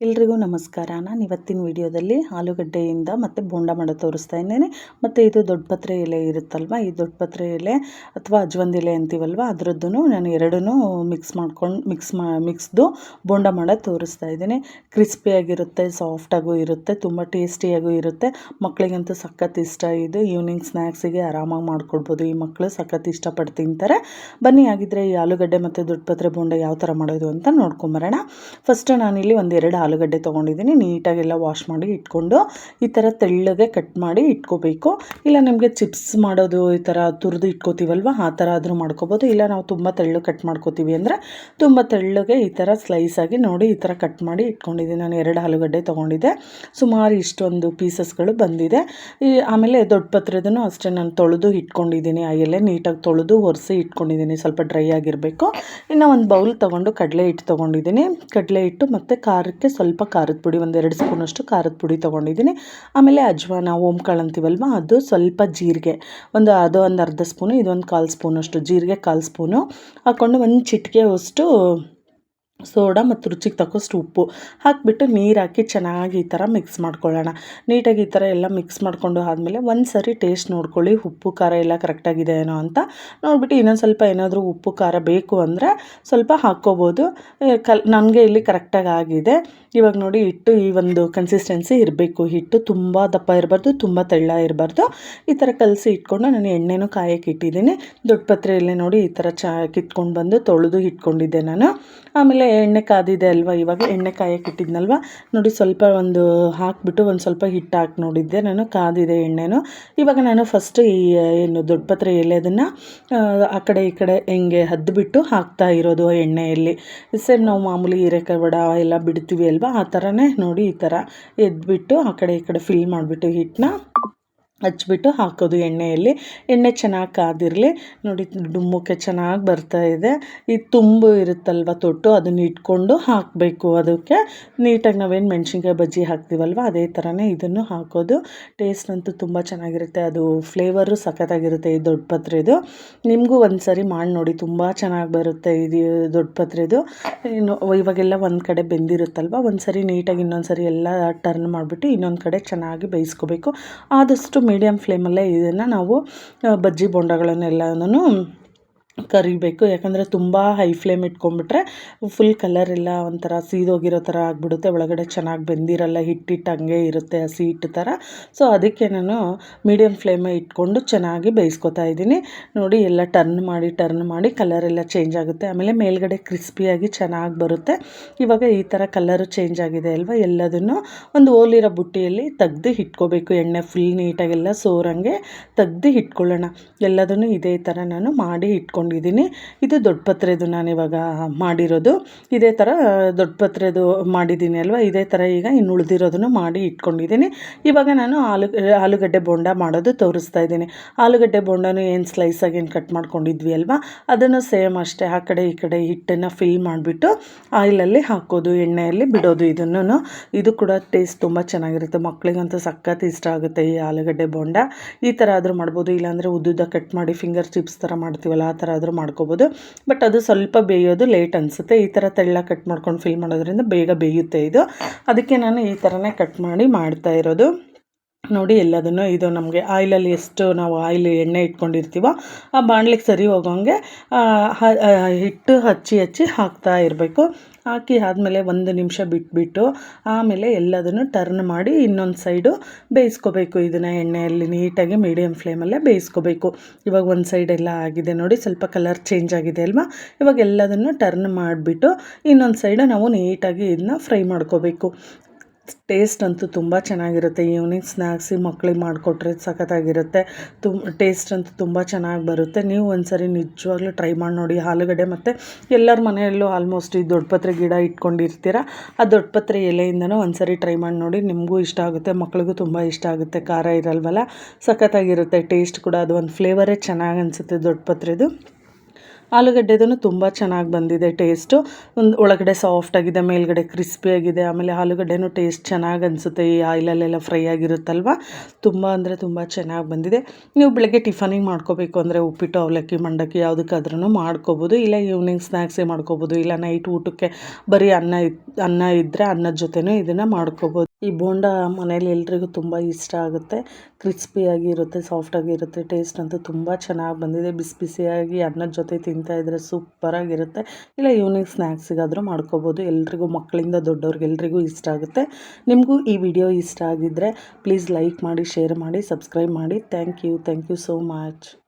ಎಲ್ರಿಗೂ ನಮಸ್ಕಾರ. ನಾನು ಇವತ್ತಿನ ವಿಡಿಯೋದಲ್ಲಿ ಆಲೂಗಡ್ಡೆಯಿಂದ ಮತ್ತು ಬೋಂಡ ಮಾಡೋದು ತೋರಿಸ್ತಾ ಇದ್ದೇನೆ. ಮತ್ತು ಇದು ದೊಡ್ಡಪತ್ರೆ ಎಲೆ ಇರುತ್ತಲ್ವ, ಈ ದೊಡ್ಡಪತ್ರೆ ಎಲೆ ಅಥವಾ ಅಜ್ವನ್ ಎಲೆ ಅಂತೀವಲ್ವ, ಅದರದ್ದು ನಾನು ಎರಡನ್ನೂ ಮಿಕ್ಸ್ದು ಬೋಂಡ ಮಾಡೋದು ತೋರಿಸ್ತಾ ಇದ್ದೀನಿ. ಕ್ರಿಸ್ಪಿಯಾಗಿರುತ್ತೆ, ಸಾಫ್ಟಾಗೂ ಇರುತ್ತೆ, ತುಂಬ ಟೇಸ್ಟಿಯಾಗೂ ಇರುತ್ತೆ. ಮಕ್ಕಳಿಗಂತೂ ಸಖತ್ ಇಷ್ಟ. ಇದು ಈವ್ನಿಂಗ್ ಸ್ನ್ಯಾಕ್ಸಿಗೆ ಆರಾಮಾಗಿ ಮಾಡ್ಕೊಡ್ಬೋದು. ಈ ಮಕ್ಕಳು ಸಖತ್ ಇಷ್ಟಪಟ್ಟು ತಿಂತಾರೆ. ಬನ್ನಿ ಹಾಗಿದ್ರೆ ಈ ಆಲೂಗಡ್ಡೆ ಮತ್ತು ದೊಡ್ಡಪತ್ರೆ ಬೋಂಡ ಯಾವ ಥರ ಮಾಡೋದು ಅಂತ ನೋಡ್ಕೊಂಬರೋಣ. ಫಸ್ಟು ನಾನಿಲ್ಲಿ ಒಂದೆರಡು ಆಲೂಗಡ್ಡೆ ತೊಗೊಂಡಿದ್ದೀನಿ. ನೀಟಾಗೆಲ್ಲ ವಾಶ್ ಮಾಡಿ ಇಟ್ಕೊಂಡು ಈ ಥರ ತೆಳ್ಳಗೆ ಕಟ್ ಮಾಡಿ ಇಟ್ಕೋಬೇಕು. ಇಲ್ಲ ನಿಮಗೆ ಚಿಪ್ಸ್ ಮಾಡೋದು ಈ ಥರ ತುರಿದು ಇಟ್ಕೋತೀವಲ್ವ, ಆ ಥರ ಆದರೂ ಮಾಡ್ಕೋಬೋದು. ಇಲ್ಲ ನಾವು ತುಂಬ ತೆಳ್ಳಗೆ ಕಟ್ ಮಾಡ್ಕೋತೀವಿ ಅಂದರೆ ತುಂಬ ತೆಳ್ಳಗೆ ಈ ಥರ ಸ್ಲೈಸಾಗಿ ನೋಡಿ ಈ ಥರ ಕಟ್ ಮಾಡಿ ಇಟ್ಕೊಂಡಿದ್ದೀನಿ. ನಾನು 2 ಆಲೂಗಡ್ಡೆ ತೊಗೊಂಡಿದ್ದೆ. ಸುಮಾರು ಇಷ್ಟೊಂದು ಪೀಸಸ್ಗಳು ಬಂದಿದೆ. ಆಮೇಲೆ ದೊಡ್ಡಪತ್ರೆದೂ ಅಷ್ಟೇ ನಾನು ತೊಳೆದು ಇಟ್ಕೊಂಡಿದ್ದೀನಿ. ಆ ಎಲೆ ನೀಟಾಗಿ ತೊಳೆದು ಒರೆಸಿ ಇಟ್ಕೊಂಡಿದ್ದೀನಿ, ಸ್ವಲ್ಪ ಡ್ರೈ ಆಗಿರಬೇಕು. ಇನ್ನು ಒಂದು ಬೌಲ್ ತೊಗೊಂಡು ಕಡಲೆ ಹಿಟ್ಟು ತೊಗೊಂಡಿದ್ದೀನಿ. ಕಡಲೆ ಹಿಟ್ಟು ಮತ್ತು ಖಾರಕ್ಕೆ ಸ್ವಲ್ಪ ಖಾರದ ಪುಡಿ, 1-2 ಸ್ಪೂನಷ್ಟು ಖಾರದ ಪುಡಿ ತೊಗೊಂಡಿದ್ದೀನಿ. ಆಮೇಲೆ ಅಜ್ವಾನ, ಓಂಕಾಳು ಅಂತೀವಲ್ವ, ಅದು ಸ್ವಲ್ಪ ಜೀರಿಗೆ, ಒಂದು ಅರ್ಧ ಸ್ಪೂನು, ಇದೊಂದು 1/4 ಸ್ಪೂನಷ್ಟು ಜೀರಿಗೆ, 1/4 ಸ್ಪೂನು ಹಾಕ್ಕೊಂಡು ಒಂದು ಚಿಟಿಕೆ ಅಷ್ಟು ಸೋಡಾ ಮತ್ತು ರುಚಿಗೆ ತಕ್ಕಷ್ಟು ಉಪ್ಪು ಹಾಕಿಬಿಟ್ಟು ನೀರು ಹಾಕಿ ಚೆನ್ನಾಗಿ ಈ ಥರ ಮಿಕ್ಸ್ ಮಾಡ್ಕೊಳ್ಳೋಣ. ನೀಟಾಗಿ ಈ ಥರ ಎಲ್ಲ ಮಿಕ್ಸ್ ಮಾಡಿಕೊಂಡು ಆದಮೇಲೆ ಒಂದು ಸರಿ ಟೇಸ್ಟ್ ನೋಡ್ಕೊಳ್ಳಿ, ಉಪ್ಪು ಖಾರ ಎಲ್ಲ ಕರೆಕ್ಟಾಗಿದೆ ಏನೋ ಅಂತ ನೋಡಿಬಿಟ್ಟು ಇನ್ನೊಂದು ಸ್ವಲ್ಪ ಏನಾದರೂ ಉಪ್ಪು ಖಾರ ಬೇಕು ಅಂದರೆ ಸ್ವಲ್ಪ ಹಾಕ್ಕೋಬೋದು. ನನಗೆ ಇಲ್ಲಿ ಕರೆಕ್ಟಾಗಿ ಆಗಿದೆ. ಇವಾಗ ನೋಡಿ ಹಿಟ್ಟು ಈ ಒಂದು ಕನ್ಸಿಸ್ಟೆನ್ಸಿ ಇರಬೇಕು. ಹಿಟ್ಟು ತುಂಬ ದಪ್ಪ ಇರಬಾರ್ದು, ತುಂಬ ತೆಳ್ಳ ಇರಬಾರ್ದು. ಈ ಥರ ಕಲಸಿ ಇಟ್ಕೊಂಡು ನಾನು ಎಣ್ಣೆನೂ ಕಾಯಕ್ಕೆ ಇಟ್ಟಿದ್ದೀನಿ. ದೊಡ್ಡಪತ್ರೆಯಲ್ಲೇ ನೋಡಿ ಈ ಥರ ಕಿತ್ಕೊಂಡು ಬಂದು ತೊಳೆದು ಇಟ್ಕೊಂಡಿದ್ದೆ ನಾನು. ಆಮೇಲೆ ಎಣ್ಣೆ ಕಾದಿದೆ ಅಲ್ವಾ, ಇವಾಗ ಎಣ್ಣೆ ಕಾಯಕ್ಕೆ ಇಟ್ಟಿದ್ನಲ್ವ ನೋಡಿ, ಸ್ವಲ್ಪ ಒಂದು ಹಾಕಿಬಿಟ್ಟು ಒಂದು ಸ್ವಲ್ಪ ಹಿಟ್ಟು ಹಾಕಿ ನೋಡಿದ್ದೆ ನಾನು, ಕಾದಿದೆ ಎಣ್ಣೆನು. ಇವಾಗ ನಾನು ಫಸ್ಟು ಈ ಏನು ದೊಡ್ಡಪತ್ರೆ ಎಲೆದನ್ನು ಆ ಕಡೆ ಈ ಕಡೆ ಹಿಂಗೆ ಹದ್ದುಬಿಟ್ಟು ಹಾಕ್ತಾ ಇರೋದು ಎಣ್ಣೆಯಲ್ಲಿ. ಸರಿ, ನಾವು ಮಾಮೂಲಿ ಹೀರೆಕಾಯಿ ವಡ ಎಲ್ಲ ಬಿಡ್ತೀವಿ ಅಲ್ವಾ, ಆ ಥರನೇ ನೋಡಿ ಈ ಥರ ಎದ್ಬಿಟ್ಟು ಆ ಕಡೆ ಈ ಕಡೆ ಫಿಲ್ ಮಾಡಿಬಿಟ್ಟು ಹಿಟ್ಟನ್ನ ಹಚ್ಬಿಟ್ಟು ಹಾಕೋದು ಎಣ್ಣೆಯಲ್ಲಿ. ಎಣ್ಣೆ ಚೆನ್ನಾಗಿ ಕಾದಿರಲಿ. ನೋಡಿ ಡುಮ್ಮಕ್ಕೆ ಚೆನ್ನಾಗಿ ಬರ್ತಾಯಿದೆ. ಈ ತುಂಬು ಇರುತ್ತಲ್ವ ತೊಟ್ಟು, ಅದನ್ನು ಇಟ್ಕೊಂಡು ಹಾಕಬೇಕು. ಅದಕ್ಕೆ ನೀಟಾಗಿ ನಾವೇನು ಮೆಣಸಿನ್ಕಾಯಿ ಬಜ್ಜಿ ಹಾಕ್ತೀವಲ್ವ, ಅದೇ ಥರನೇ ಇದನ್ನು ಹಾಕೋದು. ಟೇಸ್ಟ್ ಅಂತೂ ತುಂಬ ಚೆನ್ನಾಗಿರುತ್ತೆ, ಅದು ಫ್ಲೇವರು ಸಖತ್ತಾಗಿರುತ್ತೆ ಈ ದೊಡ್ಡಪತ್ರೆದು. ನಿಮಗೂ ಒಂದು ಸರಿ ಮಾಡಿ ನೋಡಿ, ತುಂಬ ಚೆನ್ನಾಗಿ ಬರುತ್ತೆ ಇದು ದೊಡ್ಡಪತ್ರೆದು. ಇವಾಗೆಲ್ಲ ಒಂದು ಕಡೆ ಬೆಂದಿರುತ್ತಲ್ವ, ಒಂದು ಸರಿ ನೀಟಾಗಿ ಇನ್ನೊಂದು ಸರಿ ಎಲ್ಲ ಟರ್ನ್ ಮಾಡಿಬಿಟ್ಟು ಇನ್ನೊಂದು ಕಡೆ ಚೆನ್ನಾಗಿ ಬೇಯಿಸ್ಕೋಬೇಕು. ಆದಷ್ಟು ಮೀಡಿಯಮ್ ಫ್ಲೇಮಲ್ಲೇ ಇದನ್ನು ನಾವು ಬಜ್ಜಿ ಬೋಂಡಗಳನ್ನೆಲ್ಲನೂ ಕರಿಬೇಕು. ಯಾಕಂದರೆ ತುಂಬ ಹೈ ಫ್ಲೇಮ್ ಇಟ್ಕೊಂಡ್ಬಿಟ್ರೆ ಫುಲ್ ಕಲರೆಲ್ಲ ಒಂಥರ ಸೀದೋಗಿರೋ ಥರ ಆಗಿಬಿಡುತ್ತೆ, ಒಳಗಡೆ ಚೆನ್ನಾಗಿ ಬೆಂದಿರಲ್ಲ, ಹಿಟ್ಟಿಟ್ಟು ಹಂಗೆ ಇರುತ್ತೆ ಹಸಿ ಹಿಟ್ಟು ಥರ. ಸೊ ಅದಕ್ಕೆ ನಾನು ಮೀಡಿಯಮ್ ಫ್ಲೇಮೇ ಇಟ್ಕೊಂಡು ಚೆನ್ನಾಗಿ ಬೇಯಿಸ್ಕೊತಾ ಇದ್ದೀನಿ. ನೋಡಿ ಎಲ್ಲ ಟರ್ನ್ ಮಾಡಿ ಕಲರೆಲ್ಲ ಚೇಂಜ್ ಆಗುತ್ತೆ. ಆಮೇಲೆ ಮೇಲ್ಗಡೆ ಕ್ರಿಸ್ಪಿಯಾಗಿ ಚೆನ್ನಾಗಿ ಬರುತ್ತೆ. ಇವಾಗ ಈ ಥರ ಕಲರು ಚೇಂಜ್ ಆಗಿದೆ ಅಲ್ವಾ, ಎಲ್ಲದನ್ನು ಒಂದು ಓಲಿರೋ ಬುಟ್ಟಿಯಲ್ಲಿ ತೆಗ್ದು ಇಟ್ಕೋಬೇಕು. ಎಣ್ಣೆ ಫುಲ್ ನೀಟಾಗೆಲ್ಲ ಸೋರಂಗೆ ತೆಗ್ದು ಇಟ್ಕೊಳ್ಳೋಣ. ಎಲ್ಲದನ್ನು ಇದೇ ಥರ ನಾನು ಮಾಡಿ ಇಟ್ಕೊಂಡಿದ್ದೀನಿ. ಇದು ದೊಡ್ಡಪತ್ರೆದು ನಾನಿವಾಗ ಮಾಡಿರೋದು. ಇದೇ ಥರ ದೊಡ್ಡಪತ್ರೆದು ಮಾಡಿದ್ದೀನಿ ಅಲ್ವಾ, ಇದೇ ಥರ ಈಗ ಇನ್ನು ಉಳಿದಿರೋದನ್ನು ಮಾಡಿ ಇಟ್ಕೊಂಡಿದ್ದೀನಿ. ಇವಾಗ ನಾನು ಆಲೂಗಡ್ಡೆ ಬೋಂಡ ಮಾಡೋದು ತೋರಿಸ್ತಾ ಇದ್ದೀನಿ. ಆಲೂಗಡ್ಡೆ ಬೋಂಡನೂ ಏನು ಸ್ಲೈಸಾಗಿ ಏನು ಕಟ್ ಮಾಡ್ಕೊಂಡಿದ್ವಿ ಅಲ್ವಾ, ಅದನ್ನು ಸೇಮ್ ಅಷ್ಟೇ ಆ ಕಡೆ ಈ ಕಡೆ ಹಿಟ್ಟನ್ನು ಫಿಲ್ ಮಾಡಿಬಿಟ್ಟು ಆಯಿಲಲ್ಲಿ ಹಾಕೋದು, ಎಣ್ಣೆಯಲ್ಲಿ ಬಿಡೋದು. ಇದು ಕೂಡ ಟೇಸ್ಟ್ ತುಂಬ ಚೆನ್ನಾಗಿರುತ್ತೆ. ಮಕ್ಕಳಿಗಂತೂ ಸಖತ್ ಇಷ್ಟ ಆಗುತ್ತೆ ಈ ಆಲೂಗಡ್ಡೆ ಬೋಂಡ. ಈ ಥರ ಆದರೂ ಮಾಡ್ಬೋದು, ಇಲ್ಲಾಂದರೆ ಉದ್ದುದ್ದ ಕಟ್ ಮಾಡಿ ಫಿಂಗರ್ ಚಿಪ್ಸ್ ಥರ ಮಾಡ್ತೀವಲ್ಲ, ಆ ಥರ ಆದರೂ ಮಾಡ್ಕೋಬೋದು. ಬಟ್ ಅದು ಸ್ವಲ್ಪ ಬೇಯೋದು ಲೇಟ್ ಅನಿಸುತ್ತೆ. ಈ ಥರ ತೆಳ್ಳ ಕಟ್ ಮಾಡ್ಕೊಂಡು ಫಿಲ್ ಮಾಡೋದ್ರಿಂದ ಬೇಗ ಬೇಯುತ್ತೆ ಇದು. ಅದಕ್ಕೆ ನಾನು ಈ ಥರನೇ ಕಟ್ ಮಾಡಿ ಮಾಡ್ತಾ ಇರೋದು. ನೋಡಿ ಎಲ್ಲದನ್ನು ಇದು ನಮಗೆ ಆಯಿಲಲ್ಲಿ ಎಷ್ಟು ನಾವು ಎಣ್ಣೆ ಇಟ್ಕೊಂಡಿರ್ತೀವೋ ಆ ಬಾಣಲಿಗೆ ಸರಿ ಹೋಗೋಂಗೆ ಹಿಟ್ಟು ಹಚ್ಚಿ ಹಾಕ್ತಾ ಇರಬೇಕು. ಹಾಕಿ ಆದಮೇಲೆ 1 ನಿಮಿಷ ಬಿಟ್ಬಿಟ್ಟು ಆಮೇಲೆ ಎಲ್ಲದನ್ನು ಟರ್ನ್ ಮಾಡಿ ಇನ್ನೊಂದು ಸೈಡು ಬೇಯಿಸ್ಕೋಬೇಕು. ಇದನ್ನು ಎಣ್ಣೆಯಲ್ಲಿ ನೀಟಾಗಿ ಮೀಡಿಯಮ್ ಫ್ಲೇಮಲ್ಲೇ ಬೇಯಿಸ್ಕೋಬೇಕು. ಇವಾಗ ಒಂದು ಸೈಡ್ ಎಲ್ಲ ಆಗಿದೆ ನೋಡಿ, ಸ್ವಲ್ಪ ಕಲರ್ ಚೇಂಜ್ ಆಗಿದೆ ಅಲ್ವಾ. ಇವಾಗ ಎಲ್ಲದನ್ನು ಟರ್ನ್ ಮಾಡಿಬಿಟ್ಟು ಇನ್ನೊಂದು ಸೈಡು ನಾವು ನೀಟಾಗಿ ಇದನ್ನ ಫ್ರೈ ಮಾಡ್ಕೋಬೇಕು. ಟೇಸ್ಟ್ ಅಂತೂ ತುಂಬ ಚೆನ್ನಾಗಿರುತ್ತೆ. ಈವ್ನಿಂಗ್ ಸ್ನ್ಯಾಕ್ಸಿ ಮಕ್ಕಳಿಗೆ ಮಾಡಿಕೊಟ್ರೆ ಸಖತ್ತಾಗಿರುತ್ತೆ. ಟೇಸ್ಟ್ ಅಂತೂ ತುಂಬ ಚೆನ್ನಾಗಿ ಬರುತ್ತೆ. ನೀವು ಒಂದು ಸರಿ ನಿಜವಾಗ್ಲೂ ಟ್ರೈ ಮಾಡಿ ನೋಡಿ. ಆಲೂಗಡ್ಡೆ ಮತ್ತು ಎಲ್ಲರ ಮನೆಯಲ್ಲೂ ಆಲ್ಮೋಸ್ಟ್ ಈ ದೊಡ್ಡಪತ್ರೆ ಗಿಡ ಇಟ್ಕೊಂಡಿರ್ತೀರ, ಆ ದೊಡ್ಡಪತ್ರೆ ಎಲೆಯಿಂದನೂ ಒಂದು ಸರಿ ಟ್ರೈ ಮಾಡಿ ನೋಡಿ. ನಿಮಗೂ ಇಷ್ಟ ಆಗುತ್ತೆ, ಮಕ್ಕಳಿಗೂ ತುಂಬ ಇಷ್ಟ ಆಗುತ್ತೆ. ಖಾರ ಇರಲ್ವಲ್ಲ, ಸಖತ್ತಾಗಿರುತ್ತೆ ಟೇಸ್ಟ್ ಕೂಡ. ಅದು ಒಂದು ಫ್ಲೇವರೇ ಚೆನ್ನಾಗಿ ಅನಿಸುತ್ತೆ ದೊಡ್ಡಪತ್ರೆದು. ಆಲೂಗಡ್ಡೆದೂ ತುಂಬ ಚೆನ್ನಾಗಿ ಬಂದಿದೆ ಟೇಸ್ಟು. ಒಂದು ಒಳಗಡೆ ಸಾಫ್ಟಾಗಿದೆ, ಮೇಲ್ಗಡೆ ಕ್ರಿಸ್ಪಿಯಾಗಿದೆ. ಆಮೇಲೆ ಆಲೂಗಡ್ಡೆನೂ ಟೇಸ್ಟ್ ಚೆನ್ನಾಗಿ ಅನಿಸುತ್ತೆ, ಈ ಆಯಿಲಲ್ಲೆಲ್ಲ ಫ್ರೈ ಆಗಿರುತ್ತಲ್ವ. ತುಂಬ ಅಂದರೆ ತುಂಬ ಚೆನ್ನಾಗಿ ಬಂದಿದೆ. ನೀವು ಬೆಳಗ್ಗೆ ಟಿಫನಿಗೆ ಮಾಡ್ಕೋಬೇಕು ಅಂದರೆ ಉಪ್ಪಿಟ್ಟು, ಅವಲಕ್ಕಿ, ಮಂಡಕ್ಕಿ ಯಾವುದಕ್ಕಾದ್ರೂ ಮಾಡ್ಕೋಬೋದು. ಇಲ್ಲ ಈವ್ನಿಂಗ್ ಸ್ನ್ಯಾಕ್ಸಿಗೆ ಮಾಡ್ಕೋಬೋದು. ಇಲ್ಲ ನೈಟ್ ಊಟಕ್ಕೆ ಬರೀ ಅನ್ನ ಇದ್ದರೆ ಅನ್ನದ ಜೊತೆನೂ ಇದನ್ನು ಮಾಡ್ಕೋಬೋದು. ಈ ಬೋಂಡ ಮನೇಲಿ ಎಲ್ರಿಗೂ ತುಂಬ ಇಷ್ಟ ಆಗುತ್ತೆ. ಕ್ರಿಸ್ಪಿಯಾಗಿ ಇರುತ್ತೆ, ಸಾಫ್ಟಾಗಿ ಇರುತ್ತೆ. ಟೇಸ್ಟ್ ಅಂತೂ ತುಂಬ ಚೆನ್ನಾಗಿ ಬಂದಿದೆ. ಬಿಸಿ ಬಿಸಿಯಾಗಿ ಅನ್ನದ ಜೊತೆ ತಿಂತಾಯಿದ್ರೆ ಸೂಪರಾಗಿರುತ್ತೆ. ಇಲ್ಲ ಈವ್ನಿಂಗ್ ಸ್ನ್ಯಾಕ್ಸಿಗಾದರೂ ಮಾಡ್ಕೋಬೋದು. ಎಲ್ರಿಗೂ, ಮಕ್ಕಳಿಂದ ದೊಡ್ಡವ್ರಿಗೆಲ್ರಿಗೂ ಇಷ್ಟ ಆಗುತ್ತೆ. ನಿಮಗೂ ಈ ವಿಡಿಯೋ ಇಷ್ಟ ಆಗಿದ್ದರೆ ಪ್ಲೀಸ್ ಲೈಕ್ ಮಾಡಿ, ಶೇರ್ ಮಾಡಿ, ಸಬ್ಸ್ಕ್ರೈಬ್ ಮಾಡಿ. Thank you so much.